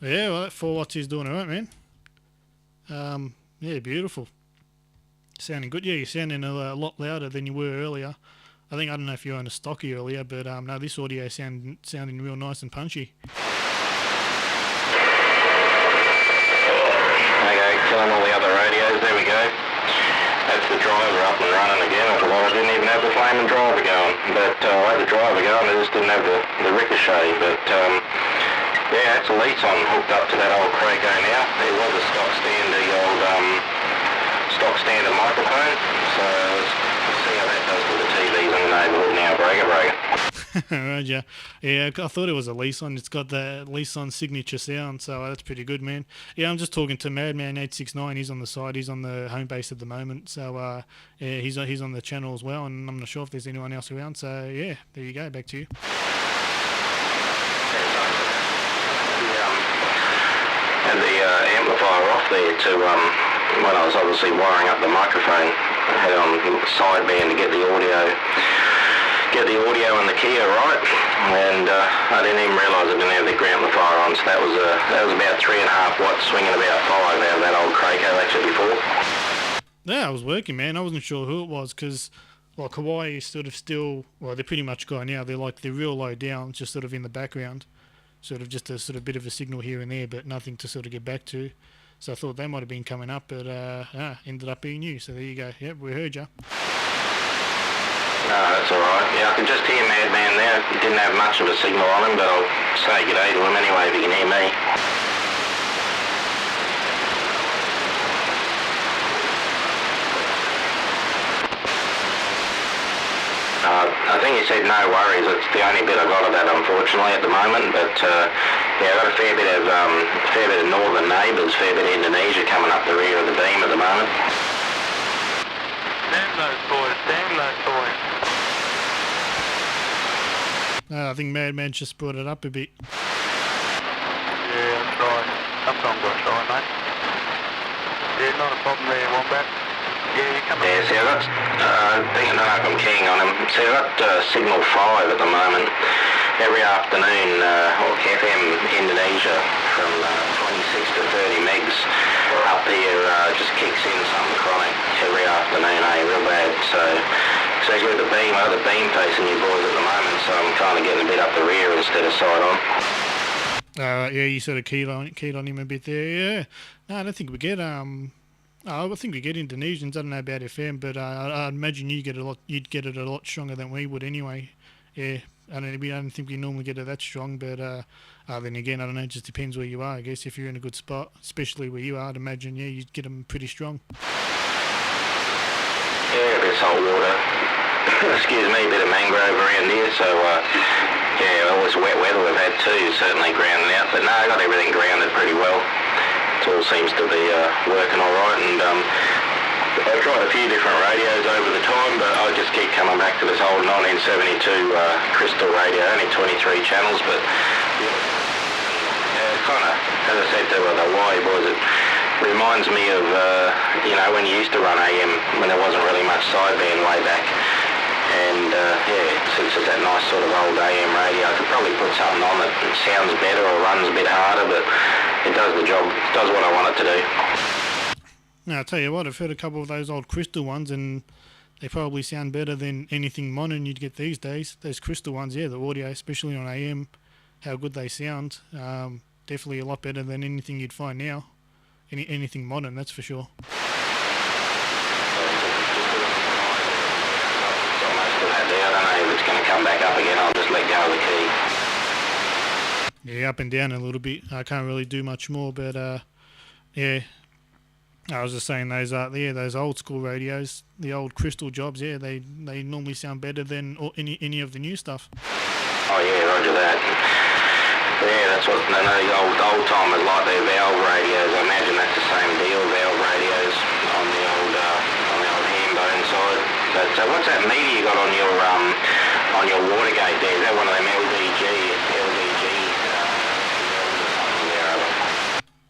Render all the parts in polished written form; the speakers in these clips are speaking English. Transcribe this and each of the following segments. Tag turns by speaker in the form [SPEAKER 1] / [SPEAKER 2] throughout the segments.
[SPEAKER 1] Yeah, well, that 4 watts is doing alright, man. Yeah, beautiful. Sounding good. Yeah, you're sounding a lot louder than you were earlier. I don't know if you were on a stocky earlier, but no, this audio sounding real nice and punchy.
[SPEAKER 2] Okay, killing all the other radios. There we go. That's the driver up and running again. I forgot I didn't even have the flaming driver going. But I had the driver going, I just didn't have the ricochet. But yeah, that's a Leeson hooked up to that old Craco now. It was a stock standard microphone. So let's see how that does with the TVs in the neighbourhood now. Breaker.
[SPEAKER 1] Roger. Yeah, I thought it was a Leeson. It's got the Leeson signature sound, so that's pretty good, man. Yeah, I'm just talking to Madman869. He's on the side. He's on the home base at the moment. So yeah, he's on the channel as well, and I'm not sure if there's anyone else around. So yeah, there you go. Back to you.
[SPEAKER 2] Had the amplifier off there to when I was obviously wiring up the microphone. I had it on sideband to get the audio and the Kia right, and I didn't even realise I didn't have the amplifier on. So that was about 3.5 watts, swinging about 5 out of that old Craco actually before.
[SPEAKER 1] Yeah, I was working, man. I wasn't sure who it was because, like, Hawaii is sort of still, well, they're pretty much gone now. They're real low down, just sort of in the background. Sort of just a sort of bit of a signal here and there, but nothing to sort of get back to. So I thought they might have been coming up, but ended up being you. So there you go. Yep, we heard you.
[SPEAKER 2] No, that's alright. Yeah, I can just hear Madman there. He didn't have much of a signal on him, but I'll say g'day to him anyway if he can hear me. I think he said no worries. It's the only bit I got of that, unfortunately, at the moment. But yeah, I've got a fair bit of northern neighbours, fair bit of Indonesia coming up the rear of the beam at the moment.
[SPEAKER 3] Damn those boys, damn those boys.
[SPEAKER 1] I think Madman just brought it up a bit.
[SPEAKER 3] Yeah, I'm trying. I'm going to try, mate. Yeah, not a problem there, Wombat. Yeah, you come
[SPEAKER 2] Yeah, see, I got, I don't know if I'm keying on him. See, I got signal 5 at the moment. Every afternoon, or FM Indonesia from 26 to 30 megs up here just kicks in something chronic every afternoon, real bad. So with the beam, I got the beam facing you boys at the moment, so I'm kind of getting a bit up the rear instead of side on.
[SPEAKER 1] Yeah, you sort of keyed on him a bit there. Yeah, no, I don't think we get I think we get Indonesians. I don't know about FM, but I imagine you'd get it a lot stronger than we would anyway. Yeah, I don't think we normally get it that strong, but then again, I don't know. It just depends where you are. I guess if you're in a good spot, especially where you are, I'd imagine you'd get them pretty strong.
[SPEAKER 2] Yeah, a bit of salt water. Excuse me, a bit of mangrove around here. So yeah, all this wet weather we've had too certainly grounded out. But no, I got everything grounded pretty well. It all seems to be working all right, and I've tried a few different radios over the time, but I just keep coming back to this old 1972 crystal radio, only 23 channels, but yeah, kind of, as I said to the Hawaii boys, it reminds me of, when you used to run AM, when there wasn't really much sideband way back. And yeah, it's just that nice sort of old AM radio. I could probably put something on that sounds better or runs a bit harder, but it does the job, it does what I want it to do.
[SPEAKER 1] Now, I'll tell you what, I've heard a couple of those old crystal ones, and they probably sound better than anything modern you'd get these days. Those crystal ones, yeah, the audio, especially on AM, how good they sound. Definitely a lot better than anything you'd find now. Anything modern, that's for sure.
[SPEAKER 2] It's going to come back up again. I'll just let go of the key.
[SPEAKER 1] Yeah, up and down a little bit. I can't really do much more, but yeah. I was just saying those old school radios, the old crystal jobs. Yeah, they normally sound better than any of the new stuff.
[SPEAKER 2] Oh yeah, roger that. Yeah, that's what the old timers like their valve radios. I imagine that's the same deal. Valve radios on the old ham bone side. But what's that meter you got on your Watergate there? Is that one of them LDG?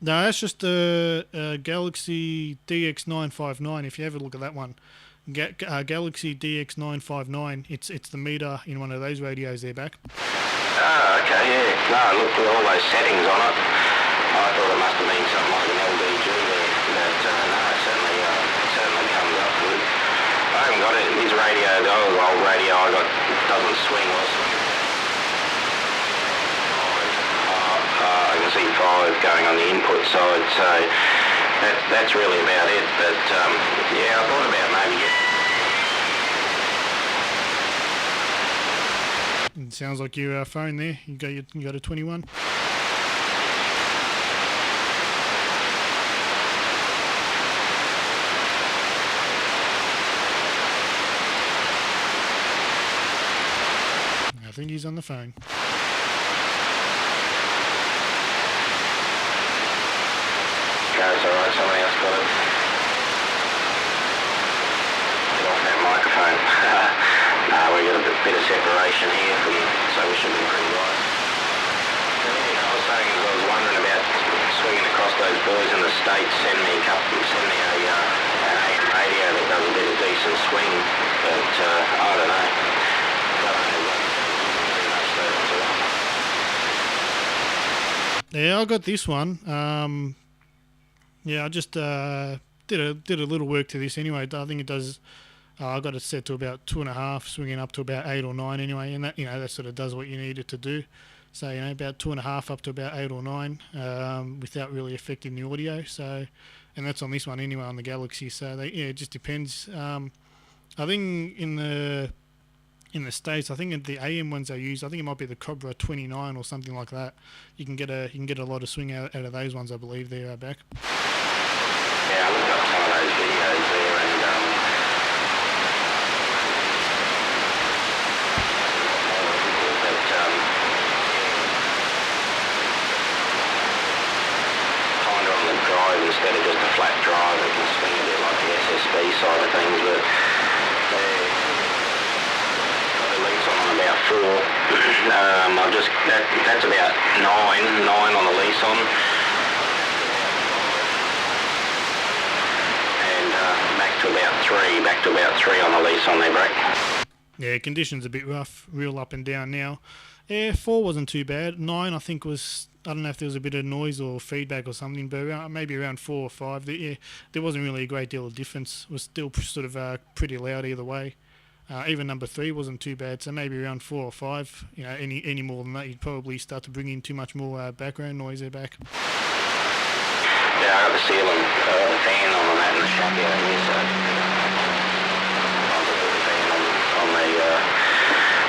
[SPEAKER 1] No, that's just a Galaxy DX959. If you ever look at that one, Galaxy DX959. It's the meter in one of those radios there back.
[SPEAKER 2] Oh, okay, yeah. No, I looked at all those settings on it. I thought it must have been something like an LDG there, but no, it certainly comes up good. I haven't got it. His radio, the old radio I got, doesn't swing. I can see 5 going on the input side, so that's really about it. But yeah, I thought about maybe
[SPEAKER 1] It sounds like your phone there. You got a 21. I think he's on the phone.
[SPEAKER 2] Goes alright, somebody else got it. Get off that microphone. No, we got a bit of separation here, so we should be pretty right. I was saying, I was wondering about swinging across those boys in the States, send me a AM radio that does a bit of decent swing, but I don't know.
[SPEAKER 1] Yeah, I got this one. Yeah, I just did a little work to this anyway. I think it does. I got it set to about 2.5, swinging up to about 8 or 9 anyway, and that that sort of does what you need it to do. So about 2.5 up to about 8 or 9, without really affecting the audio. So, and that's on this one anyway on the Galaxy. So it just depends. I think in the States, I think in the AM ones they use, I think it might be the Cobra 29 or something like that. You can get a lot of swing out of those ones, I believe. They're back.
[SPEAKER 2] Yeah, I looked up some of those videos there, and kind of on the drive instead of just a flat drive, it can swing a bit like the SSB side of things, but about 4. That's about 9 on the lease on, and back to about 3 on the lease on there, break.
[SPEAKER 1] Yeah, conditions a bit rough, real up and down now. Yeah, 4 wasn't too bad. 9 I think was, I don't know if there was a bit of noise or feedback or something, but maybe around 4 or 5. There wasn't really a great deal of difference. It was still sort of pretty loud either way. Even number 3 wasn't too bad, so maybe around 4 or 5. Any more than that, you'd probably start to bring in too much more background noise there back.
[SPEAKER 2] Yeah, I got the ceiling fan on that in the shop out here, so I'll put the fan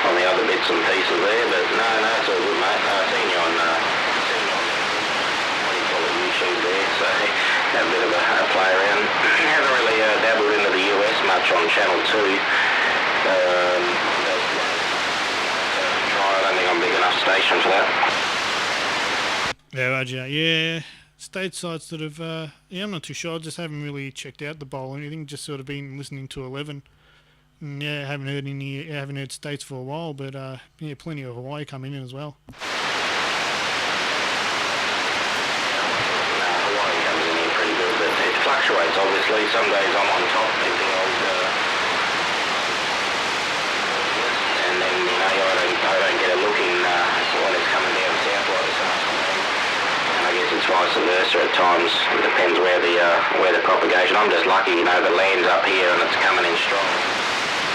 [SPEAKER 2] on the other bits and pieces there. But no, it's all good, mate. I've seen you on what do you call it, YouTube there, so have a bit of a play around. Haven't really dabbled into the US much on Channel 2. I don't think I'm big enough station for that.
[SPEAKER 1] Yeah, Roger. Yeah, stateside sort of. I'm not too sure. I just haven't really checked out the bowl or anything. Just sort of been listening to 11. And yeah, haven't heard states for a while, but plenty of Hawaii coming in as well.
[SPEAKER 2] Hawaii comes in here pretty good, but it fluctuates obviously. Some days I'm on top, the old. I don't get a look in when it's coming down south like this afternoon. And I guess it's vice versa at times. It depends where the propagation. I'm just lucky, the land's up here and it's coming in strong.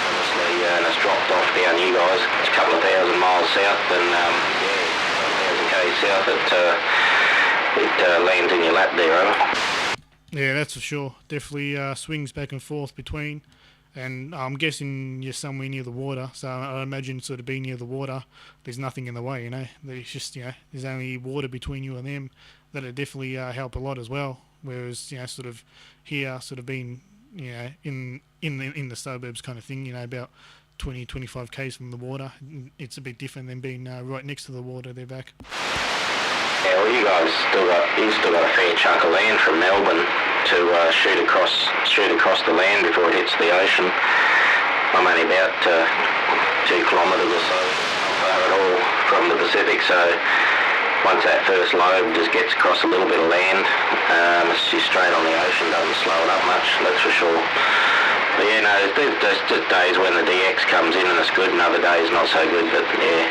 [SPEAKER 2] Obviously, and it's dropped off down you guys. It's a couple of 1,000 miles south, and 1,000 k's south. It lands in your lap there, over.
[SPEAKER 1] Yeah, that's for sure. Definitely swings back and forth between. And I'm guessing you're somewhere near the water, so I imagine sort of being near the water, there's nothing in the way, There's just, there's only water between you and them. That'll definitely help a lot as well. Whereas, sort of here, sort of being, in the suburbs kind of thing, about 20, 25 k's from the water, it's a bit different than being right next to the water. They're back.
[SPEAKER 2] Yeah, well, you guys still got a fair chunk of land from Melbourne to shoot across the land before it hits the ocean. I'm only about 2 kilometres or so far at all from the Pacific, so once that first lobe just gets across a little bit of land, it's just straight on the ocean, doesn't slow it up much, that's for sure. But yeah, no, there's just days when the DX comes in and it's good and other days not so good, but yeah.